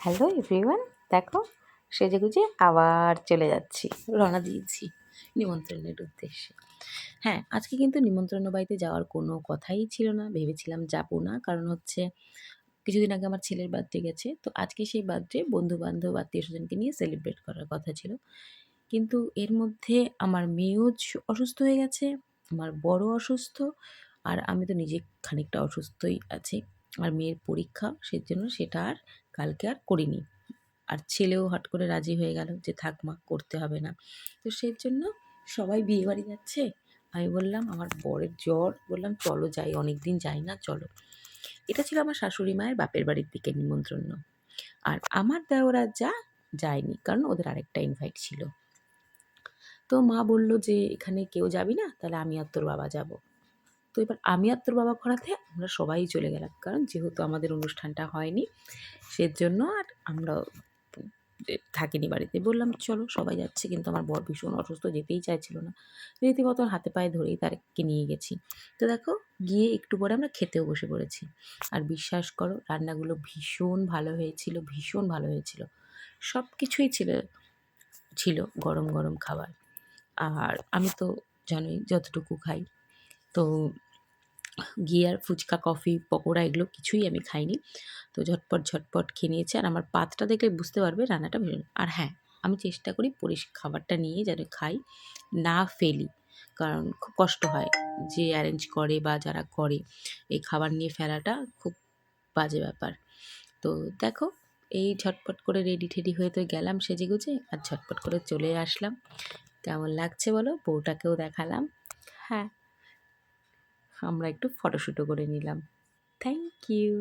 Hello everyone, দেখো সেজেগুজে আবার চলে যাচ্ছি, রওনা দিয়েছি নিমন্ত্রণের উদ্দেশ্যে। হ্যাঁ, আজকে কিন্তু নিমন্ত্রণ বাড়িতে যাওয়ার কোনো কথাই ছিল না, ভেবেছিলাম যাবো না, কারণ হচ্ছে কিছুদিন আগে আমার ছেলের বার্থডে গেছে, তো আজকে সেই বার্থডে বন্ধুবান্ধব আত্মীয় স্বজনকে নিয়ে সেলিব্রেট করার কথা ছিল। কিন্তু এর মধ্যে আমার মেয়েও অসুস্থ হয়ে গেছে, আমার বড় অসুস্থ, আর আমি তো নিজে খানিকটা অসুস্থই আছি। আর মেয়ের পরীক্ষা, সেজন্য সেটা আর কালকে আর করিনি। আর ছেলেও হট করে রাজি হয়ে গেল যে থাক মা, করতে হবে না। তো সেই জন্য সবাই বিয়েবাড়ি যাচ্ছে, আমি বললাম আমার বরের জ্বর, বললাম চলো যাই, অনেক দিন যাই না, চলো। এটা ছিল আমার শাশুড়ি মায়ের বাপের বাড়ির দিকে নিমন্ত্রণ। আর আমার দেওরা যায়নি, কারণ ওদের আরেকটা ইনভাইট ছিল। তো মা বলল যে এখানে কেউ যাবি না, তাহলে আমি আর তোর বাবা যাব। তো এবার আমি আর তোর বাবা করাতে আমরা সবাই চলে গেলাম, কারণ যেহেতু আমাদের অনুষ্ঠানটা হয়নি সেজন্য আর আমরা থাকিনি বাড়িতে। বললাম চলো সবাই যাচ্ছে, কিন্তু আমার বর ভীষণ অসুস্থ, যেতেই চাইছিল না। রীতিমতো হাতে পায়ে ধরেই তাকে নিয়ে গেছি। তো দেখো, গিয়ে একটু পরে আমরা খেতেও বসে পড়েছি। আর বিশ্বাস করো, রান্নাগুলো ভীষণ ভালো হয়েছিল, ভীষণ ভালো হয়েছিল। সব কিছুই ছিল গরম গরম খাবার। আর আমি তো জানোই যতটুকু খাই, তো গিয়ে আর ফুচকা, কফি, পকোড়া এগুলো কিছুই আমি খাইনি। তো ঝটপট খেয়ে নিয়েছি। আর আমার পাতটা দেখলে বুঝতে পারবে রান্নাটা ভীষণ। আর হ্যাঁ, আমি চেষ্টা করি খাবারটা নিয়ে যেন খাই, না ফেলি। কারণ খুব কষ্ট হয় যে অ্যারেঞ্জ করে বা যারা করে, এই খাবার নিয়ে ফেলাটা খুব বাজে ব্যাপার। তো দেখো, এই ঝটপট করে রেডি-টেডি হয়ে তো গেলাম সেজেগুজে, আর ঝটপট করে চলে আসলাম। কেমন লাগছে বলো? বউটাকেও দেখালাম। হ্যাঁ, আমরা একটু ফটোশ্যুটও করে নিলাম। Thank you.